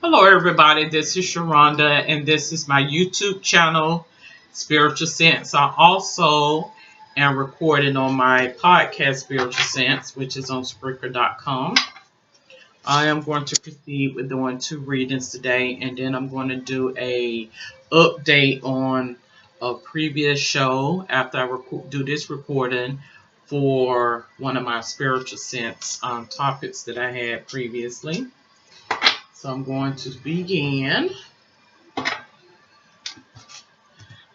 Hello, everybody. This is Sharonda, and this is my YouTube channel, Spiritual Sense. I also am recording on my podcast, Spiritual Sense, which is on Spreaker.com. I am going to proceed with doing two readings today, and then I'm going to do a update on a previous show after I do this recording for one of my Spiritual Sense topics that I had previously. So I'm going to begin.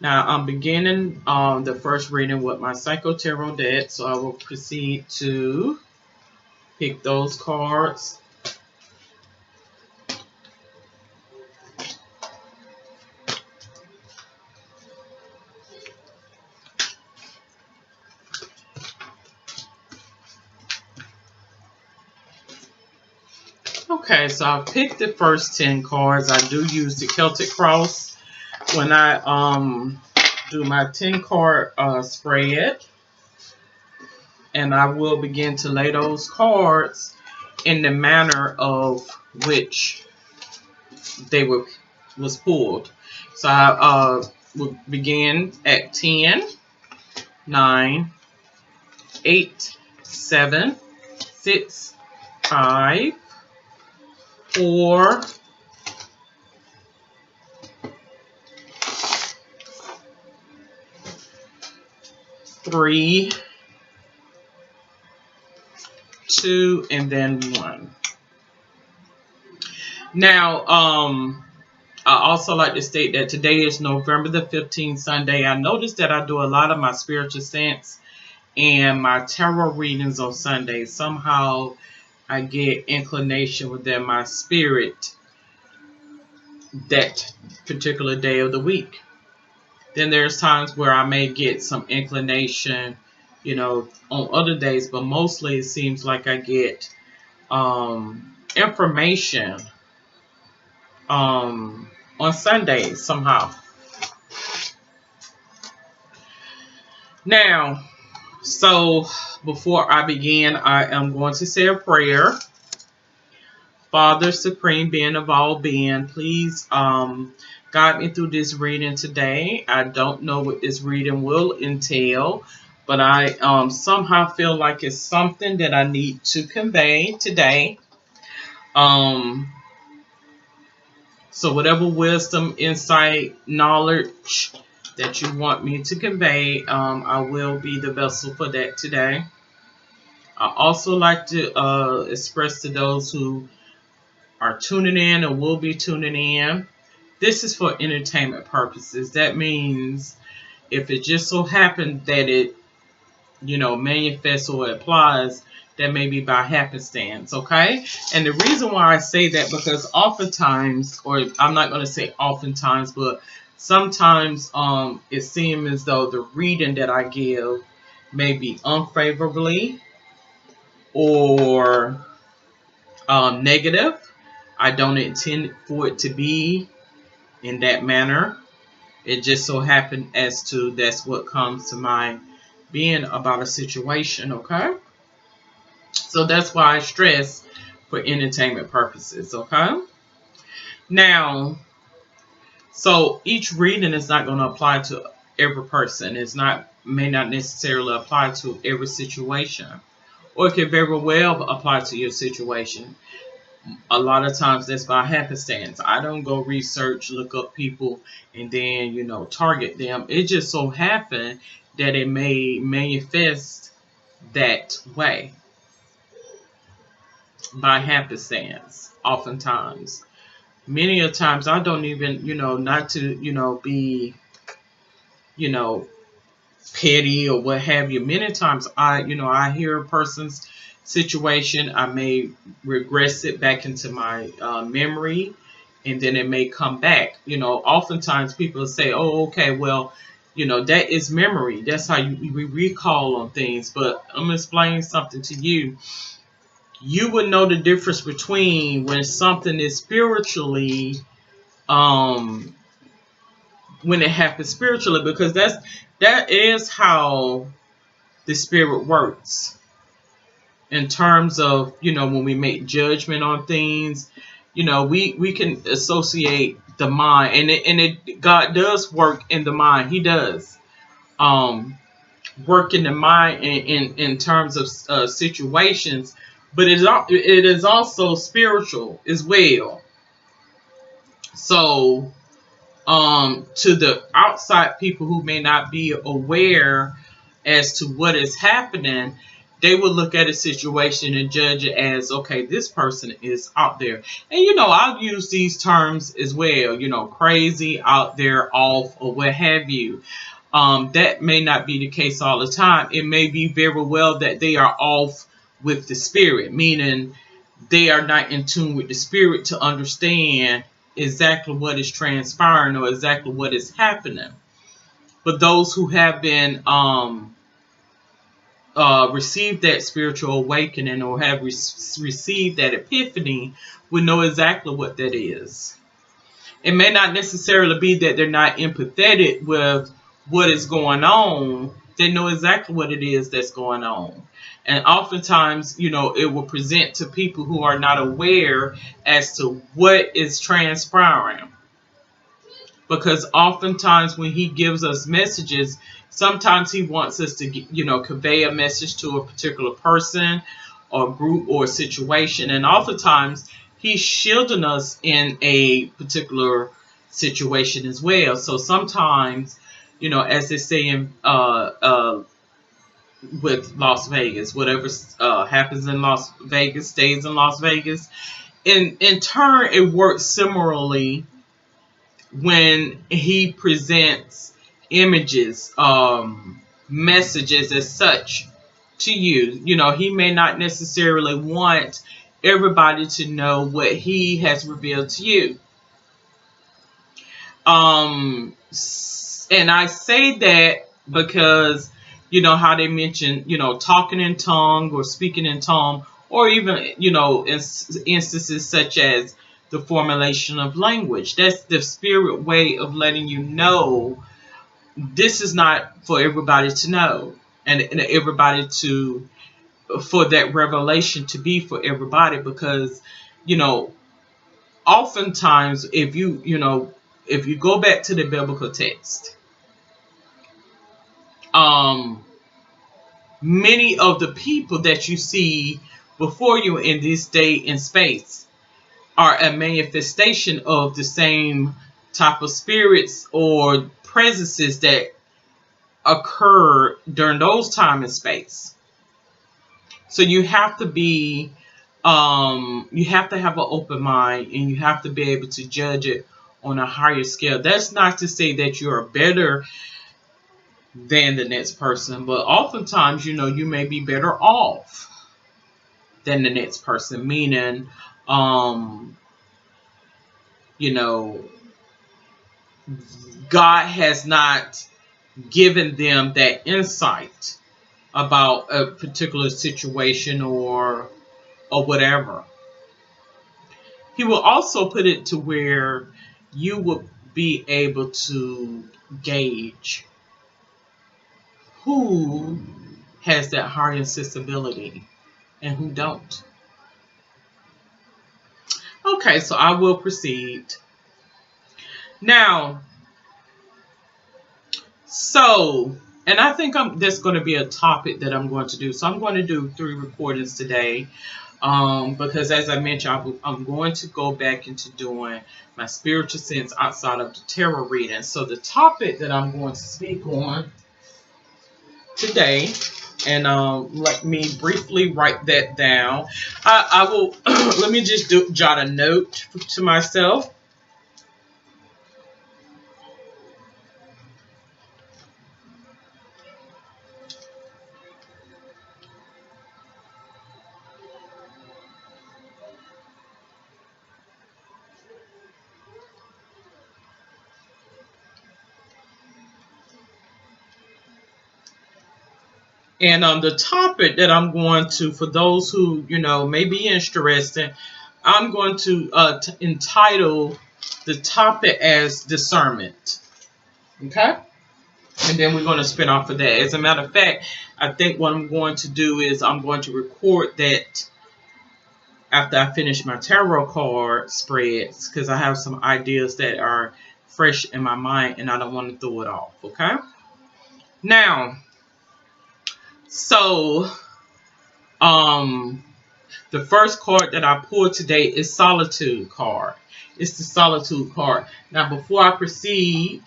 Now I'm beginning the first reading with my Psycho Tarot deck, so I will proceed to pick those cards. Okay, so I picked the first 10 cards. I do use the Celtic Cross when I do my 10 card spread, and I will begin to lay those cards in the manner of which they was pulled. So I will begin at 10, 9, 8, 7, 6, 5, 4, 3, 2, and then 1. Now, I also like to state that today is November the 15th, Sunday. I noticed that I do a lot of my Spiritual Sense and my tarot readings on Sunday. Somehow I get inclination within my spirit that particular day of the week. Then there's times where I may get some inclination, on other days, but mostly it seems like I get information on Sundays somehow. Now, so before I begin, I am going to say a prayer. Father, Supreme Being of all being, please guide me through this reading today. I don't know what this reading will entail, but I somehow feel like it's something that I need to convey today. So whatever wisdom, insight, knowledge that you want me to convey, I will be the vessel for that today. I also like to express to those who are tuning in or will be tuning in, this is for entertainment purposes. That means if it just so happened that it, manifests or applies, that may be by happenstance, okay? And the reason why I say that, because oftentimes, or I'm not going to say oftentimes, but sometimes it seems as though the reading that I give may be unfavorably or negative. I don't intend for it to be in that manner. It just so happened as to that's what comes to my being about a situation, okay? So that's why I stress for entertainment purposes, okay? Now, so each reading is not going to apply to every person. May not necessarily apply to every situation, or it could very well apply to your situation. A lot of times that's by happenstance. I don't go research, look up people, and then, target them. It just so happened that it may manifest that way by happenstance, oftentimes. Many of times I don't even, not to, be, you know, petty or what have you. Many times I hear a person's situation, I may regress it back into my memory, and then it may come back. Oftentimes people say, oh, okay, well, that is memory. That's how we recall on things. But I'm going to explain something to you. You would know the difference between when something is spiritually, when it happens spiritually, because that is how the spirit works in terms of, when we make judgment on things, we can associate the mind, and God does work in the mind. He does um work in the mind in terms of situations, but it is also spiritual as well. So to the outside people who may not be aware as to what is happening, they will look at a situation and judge it as, okay, this person is out there. And I'll use these terms as well, crazy, out there, off, or what have you. That may not be the case all the time. It may be very well that they are off with the spirit, meaning they are not in tune with the spirit to understand exactly what is transpiring or exactly what is happening. But those who have been received that spiritual awakening, or have received that epiphany, will know exactly what that is. It may not necessarily be that they're not empathetic with what is going on. They know exactly what it is that's going on. And oftentimes, it will present to people who are not aware as to what is transpiring. Because oftentimes when he gives us messages, sometimes he wants us to convey a message to a particular person or group or situation, and oftentimes he's shielding us in a particular situation as well. So sometimes, as they say in with Las Vegas, whatever happens in Las Vegas stays in Las Vegas. In turn, it works similarly when he presents images, messages as such to you. He may not necessarily want everybody to know what he has revealed to you. And I say that because how they mention talking in tongue or speaking in tongue, or even instances such as the formulation of language. That's the spirit way of letting you know this is not for everybody to know, and everybody to for that revelation to be for everybody. Because oftentimes if you go back to the biblical text, many of the people that you see before you in this day and space are a manifestation of the same type of spirits or presences that occur during those time and space. So you have to be you have to have an open mind, and you have to be able to judge it on a higher scale. That's not to say that you're better than the next person, but oftentimes you may be better off than the next person, meaning you know God has not given them that insight about a particular situation or whatever. He will also put it to where you will be able to gauge who has that higher sensibility and who don't. Okay, so I will proceed. Now, and I think there's going to be a topic that I'm going to do. So I'm going to do 3 recordings today. Because as I mentioned, I'm going to go back into doing my spiritual sense outside of the tarot reading. So the topic that I'm going to speak on today, and let me briefly write that down. I will let me just jot a note to myself. And the topic that I'm going to, for those who may be interested, I'm going to entitle the topic as discernment. Okay, and then we're going to spin off of that. As a matter of fact, I think what I'm going to do is I'm going to record that after I finish my tarot card spreads, because I have some ideas that are fresh in my mind and I don't want to throw it off. Okay. Now, so um the first card that I pulled today is Solitude card. It's the Solitude card. Now, before I proceed,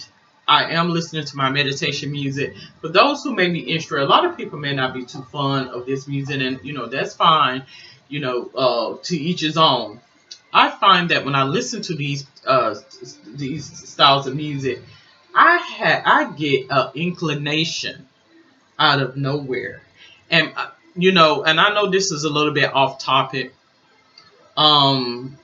I am listening to my meditation music. For those who may be interested, a lot of people may not be too fond of this music, and that's fine. To each his own. I find that when I listen to these styles of music, I get an inclination out of nowhere, and and I know this is a little bit off topic. um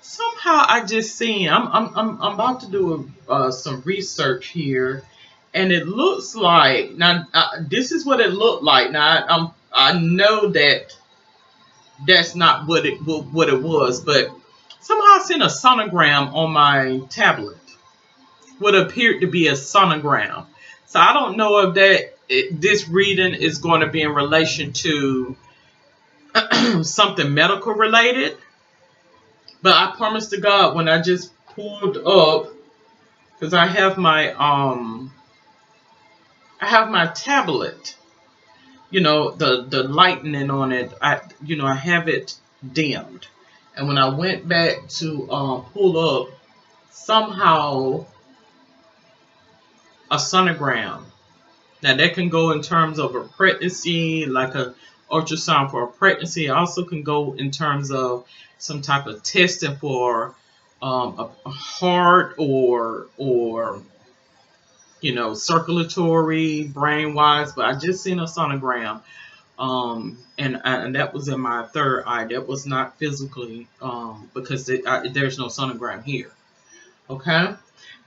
Somehow I just seen I'm about to do some research here, and it looks like now this is what it looked like. Now I know that that's not what it was, but somehow I seen a sonogram on my tablet. What appeared to be a sonogram. So I don't know if this reading is going to be in relation to something medical related. But I promise to God, when I just pulled up, because I have my tablet, the lightning on it, I have it dimmed. And when I went back to pull up, somehow a sonogram. Now that can go in terms of a pregnancy, like a ultrasound for a pregnancy. It also can go in terms of some type of testing for a heart or circulatory, brain wise. But I just seen a sonogram, and that was in my third eye. That was not physically, because there's no sonogram here. Okay.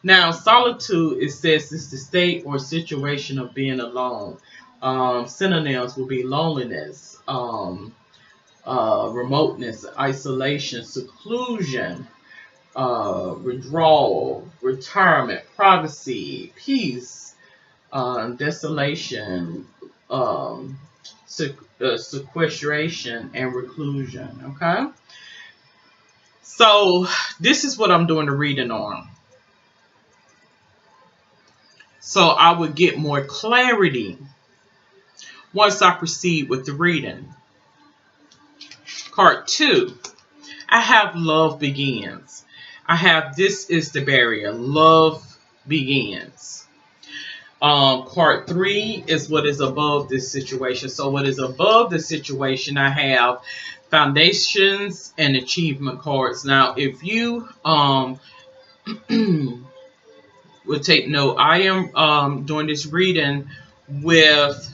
Now, solitude, it says, is the state or situation of being alone. Synonyms will be loneliness, remoteness, isolation, seclusion, withdrawal, retirement, privacy, peace, desolation, sequestration, and reclusion. Okay? So, this is what I'm doing the reading on. So I would get more clarity once I proceed with the reading. Card 2, I have love begins. I have this is the barrier. Love begins. Card 3 is what is above this situation. So what is above the situation, I have foundations and achievement cards. Now, if you would take note, I am doing this reading with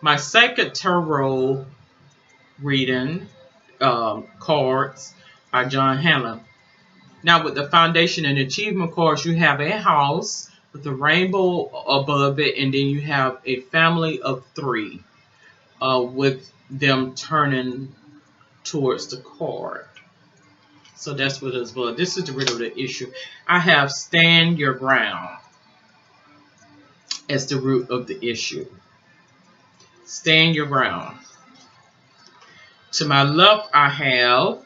my second tarot reading, cards by John Hanlon. Now, with the foundation and achievement cards, you have a house with a rainbow above it, and then you have a family of 3, with them turning towards the card. So that's what it's about. This is the root of the issue. I have stand your ground as the root of the issue. Stand your ground. To my left, I have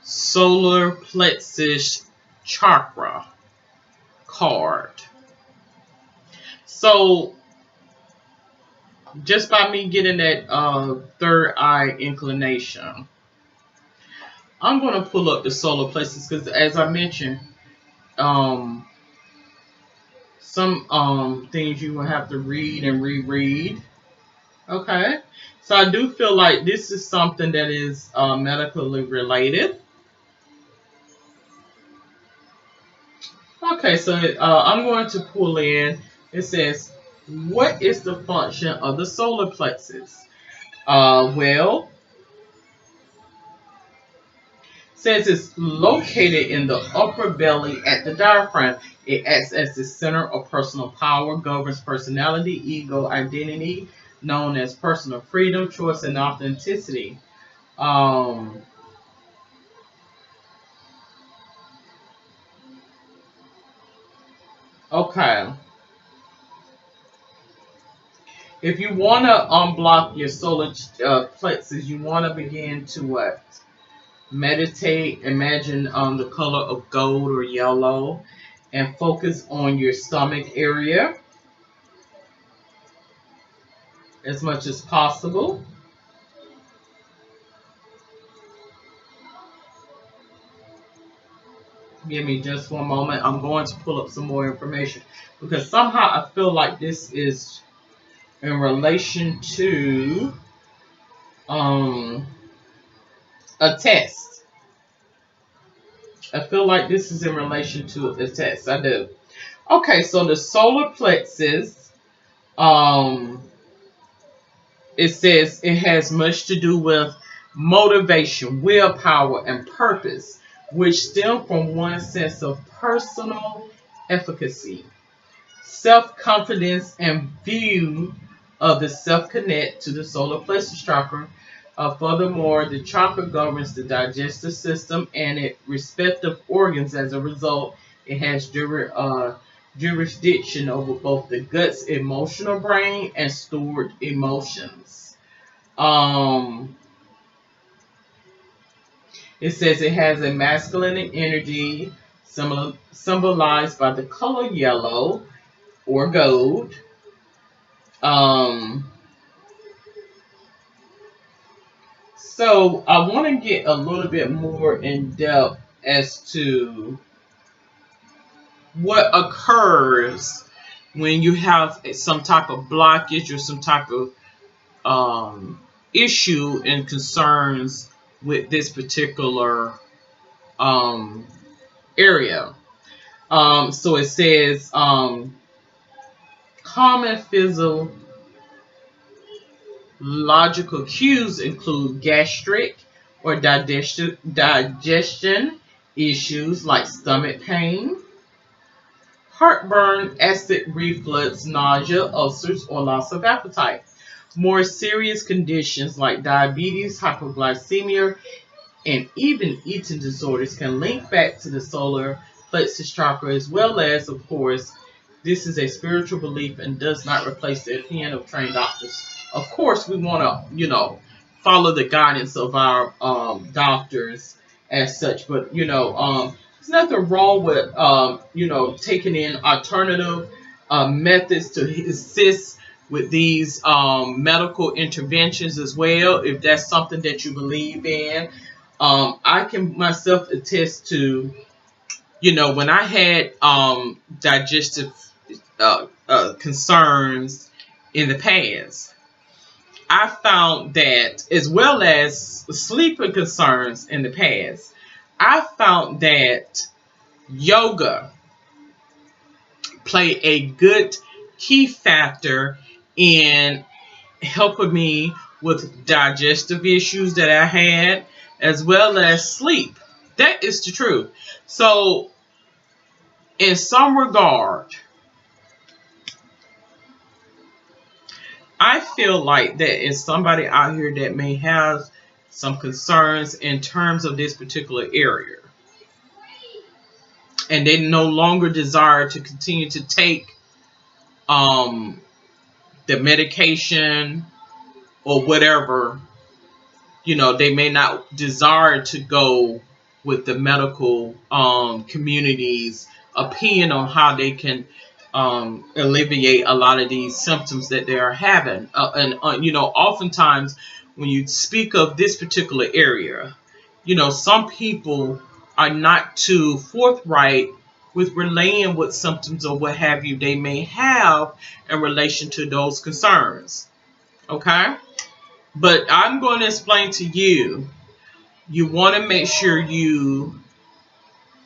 solar plexus chakra card. So just by me getting that third eye inclination, I'm going to pull up the solar plexus because, as I mentioned, um, some things you will have to read and reread. Okay, so I do feel like this is something that is medically related. Okay, so I'm going to pull in. It says, what is the function of the solar plexus? Well, says it's located in the upper belly at the diaphragm. It acts as the center of personal power, governs personality, ego, identity, known as personal freedom, choice, and authenticity. Um, okay. If you want to unblock your solar plexus, you want to begin to what? Meditate, imagine the color of gold or yellow, and focus on your stomach area as much as possible. Give me just one moment. I'm going to pull up some more information because somehow I feel like this is in relation to um, a test. I feel like this is in relation to a test. I do. Okay, so the solar plexus, um, it says it has much to do with motivation, willpower, and purpose, which stem from one sense of personal efficacy, self-confidence, and view of the self-connect to the solar plexus chakra. Furthermore, the chakra governs the digestive system and its respective organs. As a result, it has jurisdiction over both the gut's emotional brain and stored emotions. Um, it says it has a masculine energy symbolized by the color yellow or gold. Um, so I want to get a little bit more in depth as to what occurs when you have some type of blockage or some type of issue and concerns with this particular um, area. So it says common physiological cues include gastric or digestion issues like stomach pain, heartburn, acid reflux, nausea, ulcers, or loss of appetite. More serious conditions like diabetes, hypoglycemia, and even eating disorders can link back to the solar plexus chakra, as well as, of course, this is a spiritual belief and does not replace the opinion of trained doctors. Of course, we want to, follow the guidance of our doctors as such, but there's nothing wrong with taking in alternative methods to assist with these medical interventions as well, if that's something that you believe in. I can myself attest to, when I had digestive concerns in the past, I found that, as well as sleeping concerns in the past, I found that yoga played a good key factor in helping me with digestive issues that I had, as well as sleep. That is the truth. So, in some regard, I feel like there is somebody out here that may have some concerns in terms of this particular area, and they no longer desire to continue to take um, the medication or whatever. They may not desire to go with the medical community's opinion on how they can alleviate a lot of these symptoms that they are having. Oftentimes when you speak of this particular area, some people are not too forthright with relaying what symptoms or what have you they may have in relation to those concerns. Okay? But I'm going to explain to you. You want to make sure you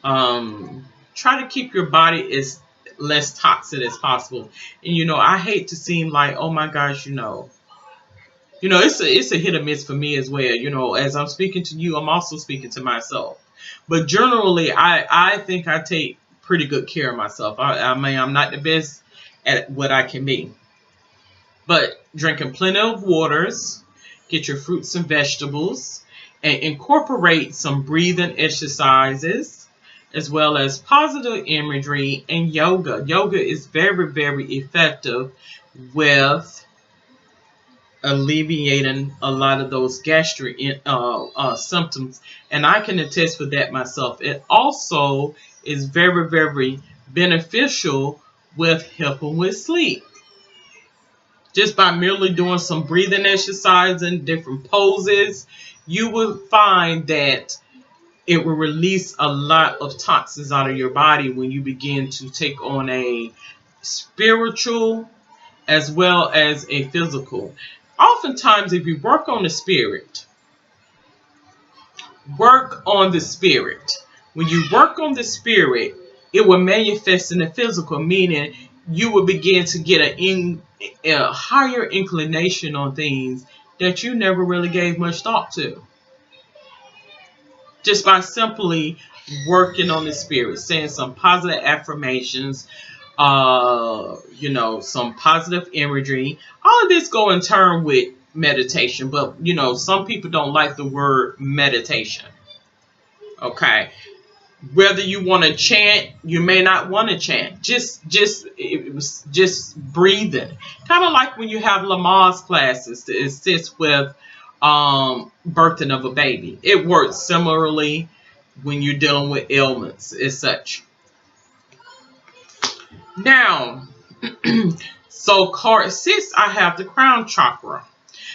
try to keep your body as less toxic as possible. And I hate to seem like, oh my gosh, it's a hit or miss for me as well. As I'm speaking to you, I'm also speaking to myself. But generally, I think I take pretty good care of myself. I mean, I'm not the best at what I can be. But drinking plenty of waters, get your fruits and vegetables, and incorporate some breathing exercises, as well as positive imagery and yoga. Yoga is very, very effective with alleviating a lot of those gastric symptoms, and I can attest for that myself. It also is very, very beneficial with helping with sleep. Just by merely doing some breathing exercise and different poses, you will find that it will release a lot of toxins out of your body when you begin to take on a spiritual as well as a physical. Oftentimes, if you work on the spirit, work on the spirit. When you work on the spirit, it will manifest in the physical, meaning you will begin to get a higher inclination on things that you never really gave much thought to. Just by simply working on the spirit, saying some positive affirmations, some positive imagery. All of this go in turn with meditation, but some people don't like the word meditation. Okay, whether you want to chant, you may not want to chant. Just breathing, kind of like when you have Lamaze classes to assist with birthing of a baby. It works similarly when you're dealing with ailments as such. Now, so card 6, I have the crown chakra.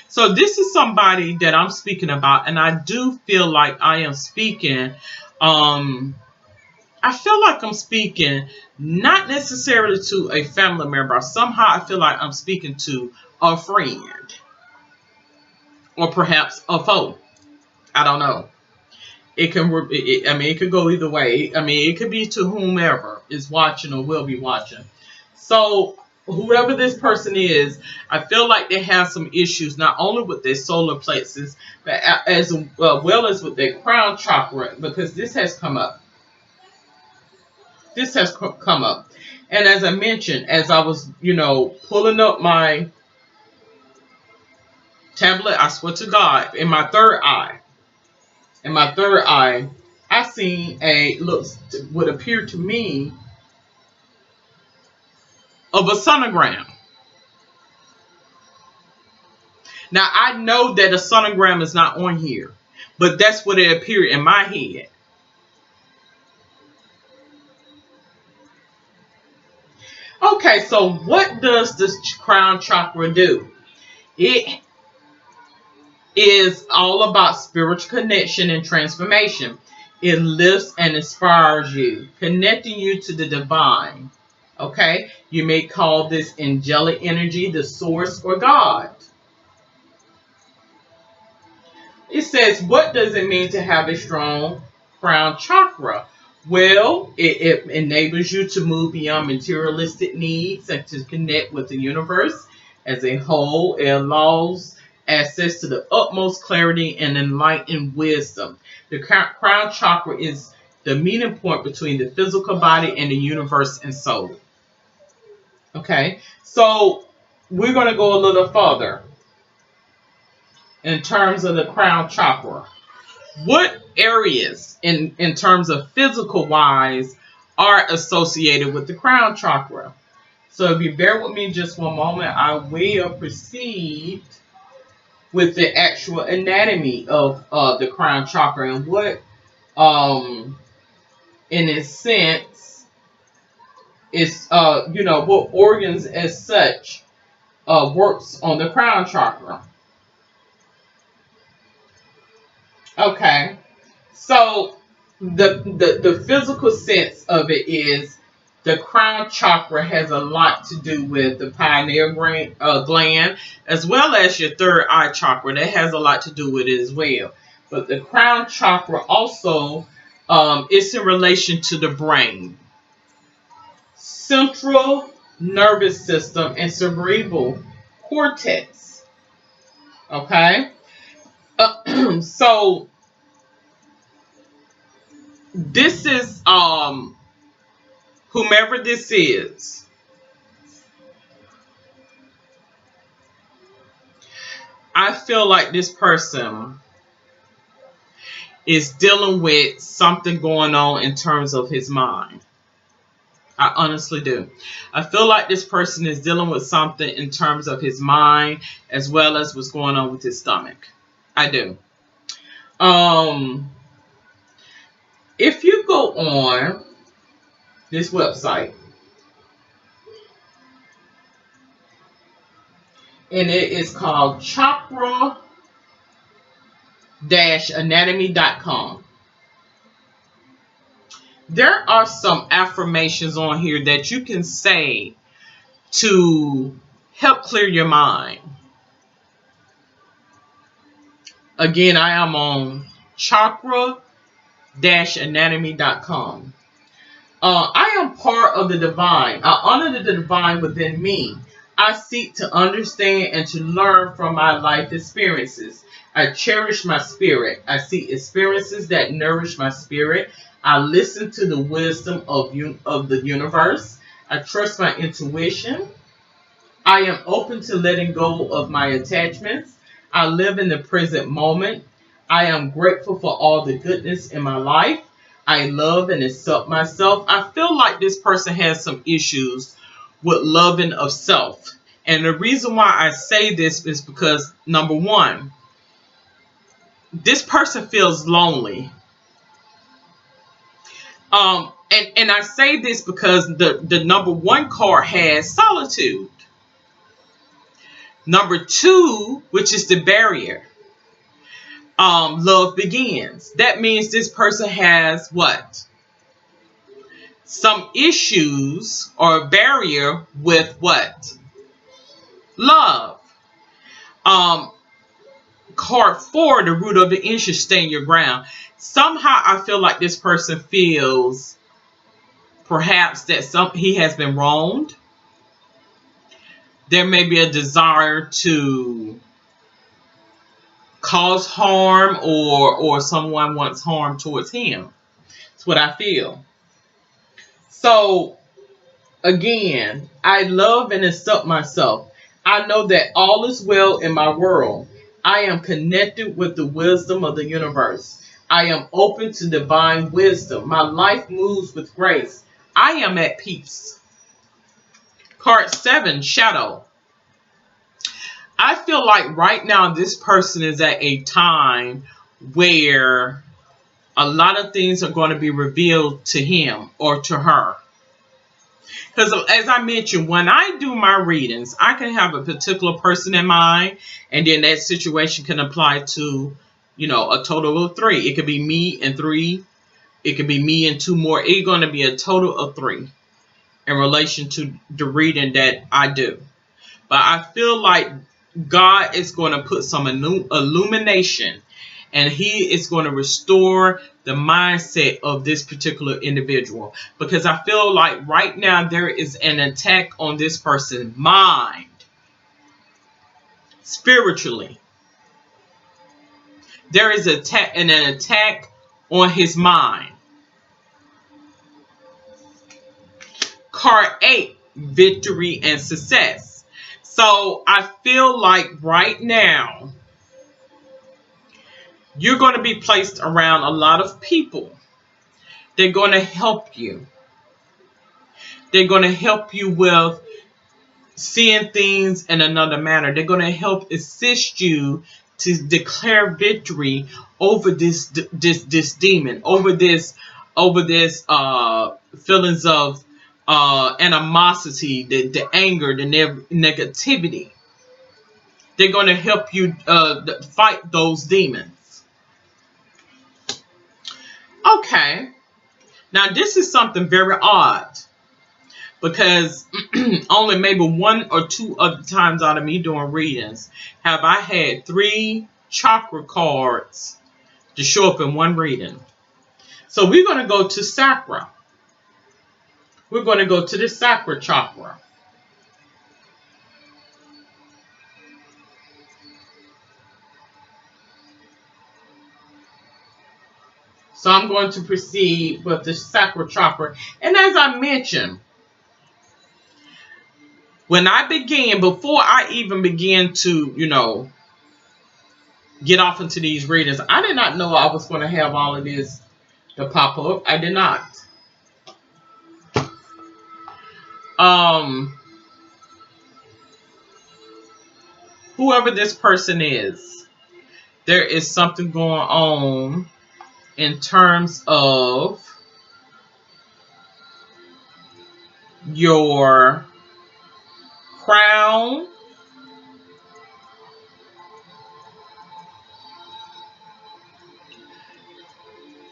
So this is somebody that I'm speaking about, and I do feel like I am speaking. I feel like I'm speaking not necessarily to a family member. Somehow I feel like I'm speaking to a friend or perhaps a foe. I don't know. It can. It could go either way. It could be to whomever is watching or will be watching. So whoever this person is, I feel like they have some issues not only with their solar plexus, but as well as with their crown chakra, because this has come up. This has come up, and as I mentioned, as I was, pulling up my tablet, I swear to God, in my third eye, I seen would appear to me of a sonogram. Now I know that a sonogram is not on here, but that's what it appeared in my head. Okay, so what does this crown chakra do? It is all about spiritual connection and transformation. It lifts and inspires you, connecting you to the divine. Okay, you may call this angelic energy, the source, or God. It says, what does it mean to have a strong crown chakra? Well, it enables you to move beyond materialistic needs and to connect with the universe as a whole. It allows access to the utmost clarity and enlightened wisdom. The crown chakra is the meeting point between the physical body and the universe and soul. Okay, so we're going to go a little further in terms of the crown chakra. What areas in terms of physical wise are associated with the crown chakra? So if you bear with me just one moment, I will proceed with the actual anatomy of the crown chakra and what in a sense is what organs as such works on the crown chakra. Okay, so the physical sense of it is the crown chakra has a lot to do with the pineal gland as well as your third eye chakra. That has a lot to do with it as well. But the crown chakra also is in relation to the brain, central nervous system, and cerebral cortex. Okay, so this is whomever this is. I feel like this person is dealing with something going on in terms of his mind. I honestly do. I feel like this person is dealing with something in terms of his mind as well as what's going on with his stomach. I do. Um, if you go on this website, and it is called chakra-anatomy.com. There are some affirmations on here that you can say to help clear your mind. Again, I am on chakra-anatomy.com. I am part of the divine. I honor the divine within me. I seek to understand and to learn from my life experiences. I cherish my spirit. I seek experiences that nourish my spirit. I listen to the wisdom of the universe. I trust my intuition. I am open to letting go of my attachments. I live in the present moment. I am grateful for all the goodness in my life. I love and accept myself. I feel like this person has some issues with loving of self. And the reason why I say this is because, number one, this person feels lonely. And I say this because the number one card has solitude. Number two, which is the barrier. Love begins. That means this person has what? Some issues or a barrier with what? Love. Um, Card 4, the root of the issue, stand your ground. Somehow I feel like this person feels perhaps that he has been wronged. There may be a desire to cause harm, or someone wants harm towards him. That's what I feel. So again, I love and accept myself. I know that all is well in my world. I am connected with the wisdom of the universe. I am open to divine wisdom. My life moves with grace. I am at peace. Card 7, shadow. I feel like right now this person is at a time where a lot of things are going to be revealed to him or to her. Because as I mentioned, when I do my readings, I can have a particular person in mind, and then that situation can apply to, a total of 3. It could be me and 3. It could be me and 2 more. It's going to be a total of 3 in relation to the reading that I do. But I feel like God is going to put some illumination, and he is going to restore the mindset of this particular individual. Because I feel like right now there is an attack on this person's mind. Spiritually. There is an attack on his mind. Card 8, victory and success. So I feel like right now you're going to be placed around a lot of people. They're going to help you. They're going to help you with seeing things in another manner. They're going to help assist you to declare victory over this demon, over this feelings of animosity, the anger, the negativity. They're going to help you fight those demons. Okay. Now this is something very odd, because only maybe 1 or 2 other times out of me doing readings have I had 3 chakra cards to show up in one reading. So we're going to go to Sakra. We're going to go to the Sakra chakra. So I'm going to proceed with the Sakra chakra. And as I mentioned, when I began, before I even began to, get off into these readings, I did not know I was going to have all of this to pop up. I did not. um, whoever this person is, there is something going on in terms of your crown,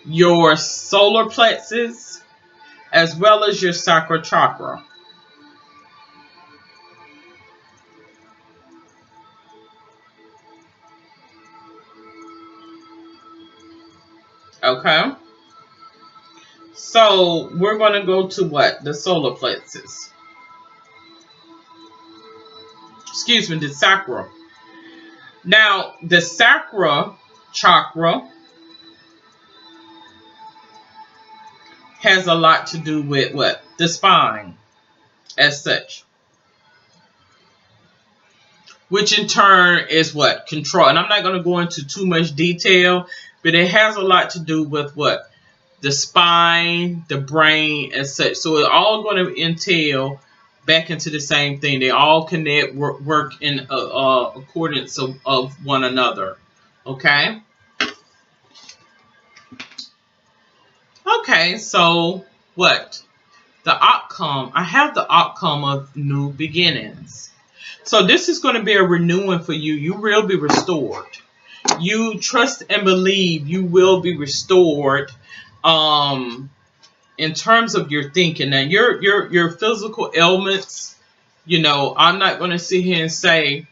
your solar plexus, as well as your sacral chakra. Okay? So we're going to go to what? The solar plexus. Excuse me, the sacral. Now, the sacral chakra has a lot to do with what? The spine, as such. Which in turn is what? Control. And I'm not going to go into too much detail, but it has a lot to do with what? The spine, the brain, as such. So it's all going to entail back into the same thing. They all connect, work in accordance of one another. Okay? Okay, so what? The outcome. I have the outcome of new beginnings. So this is going to be a renewing for you. You will be restored. You trust and believe you will be restored. In terms of your thinking. Now your physical ailments, I'm not going to sit here and say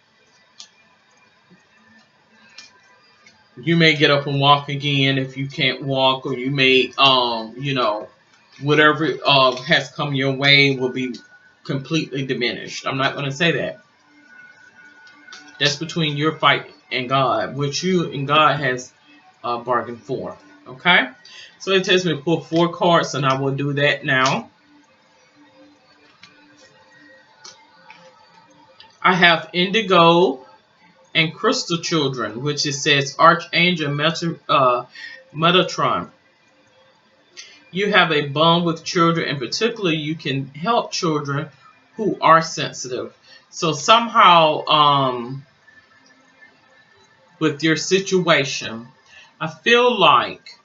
you may get up and walk again if you can't walk, or you may whatever has come your way will be completely diminished. I'm not going to say that. That's between your fight and God, which you and God has bargained for. Okay? So it tells me to pull 4 cards, and I will do that now. I have Indigo and Crystal Children, which it says Archangel Metatron. You have a bond with children, and particularly you can help children who are sensitive. So somehow, with your situation, I feel like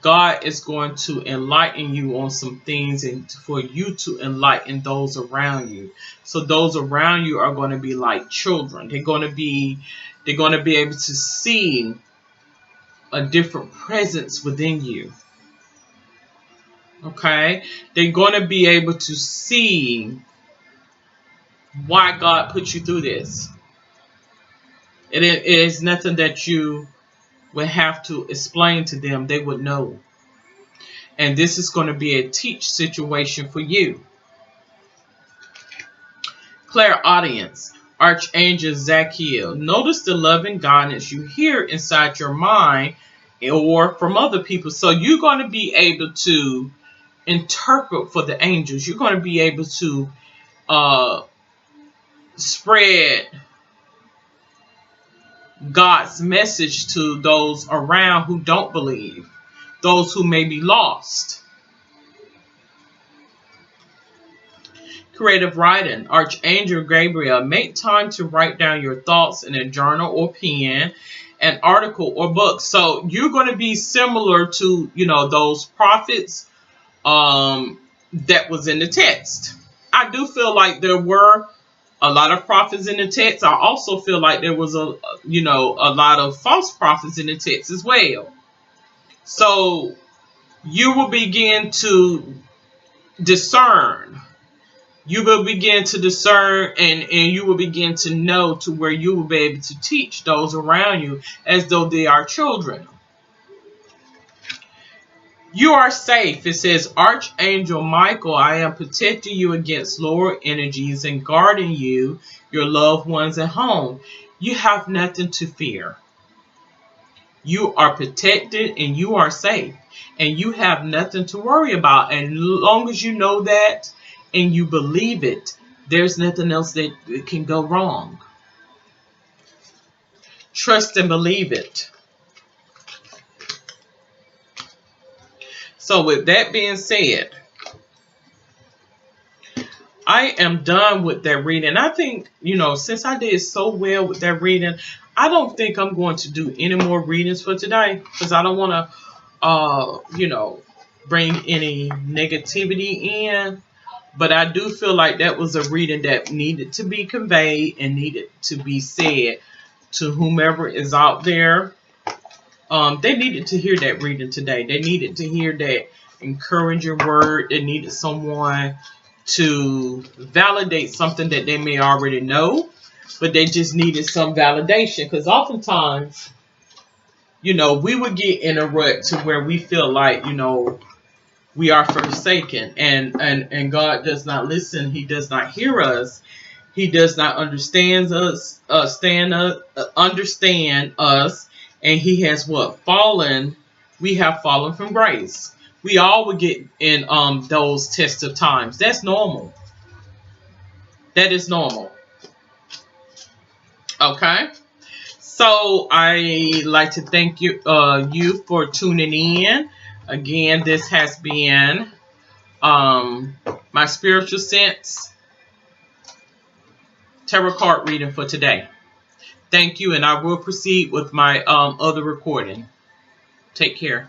God is going to enlighten you on some things, and for you to enlighten those around you. So those around you are going to be like children. They're going to be able to see a different presence within you. Okay? They're going to be able to see why God put you through this. It is nothing that you will have to explain to them. They would know. And this is going to be a teach situation for you. Clairaudience, Archangel Zachiel. Notice the loving guidance you hear inside your mind or from other people. So you're going to be able to interpret for the angels. You're going to be able to spread God's message to those around who don't believe, those who may be lost. Creative writing, Archangel Gabriel. Make time to write down your thoughts in a journal or pen, an article or book. So you're going to be similar to, those prophets that was in the text. I do feel like there were a lot of prophets in the text. I also feel like there was a lot of false prophets in the text as well. So you will begin to discern. You will begin to discern, and you will begin to know to where you will be able to teach those around you as though they are children. You are safe. It says, Archangel Michael, I am protecting you against lower energies and guarding you, your loved ones at home. You have nothing to fear. You are protected and you are safe. And you have nothing to worry about. And as long as you know that and you believe it, there's nothing else that can go wrong. Trust and believe it. So with that being said, I am done with that reading. I think, since I did so well with that reading, I don't think I'm going to do any more readings for today because I don't want to, bring any negativity in. But I do feel like that was a reading that needed to be conveyed and needed to be said to whomever is out there. They needed to hear that reading today. They needed to hear that encouraging word. They needed someone to validate something that they may already know, but they just needed some validation. Because oftentimes, we would get in a rut to where we feel like, we are forsaken, and God does not listen. He does not hear us. He does not understand us, and He has what fallen. We have fallen from grace. We all would get in those tests of times. That's normal. That is normal. Okay. So I like to thank you for tuning in. Again, this has been my spiritual sense tarot card reading for today. Thank you, and I will proceed with my other recording. Take care.